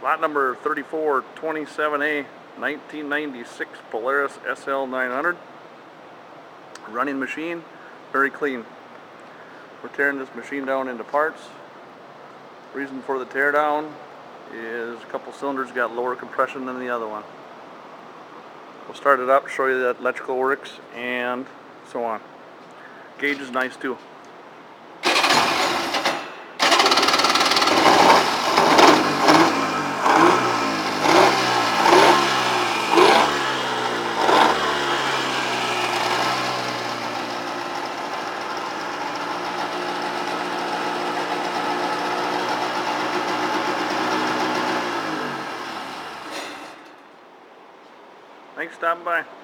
Lot number 3427A 1996 Polaris SL 900. Running machine, very clean. We're tearing this machine down into parts. Reason for the tear down is a couple cylinders got lower compression than the other one. We'll start it up, show you that electrical works, and so on. Gauge is nice too. Thanks for stopping by.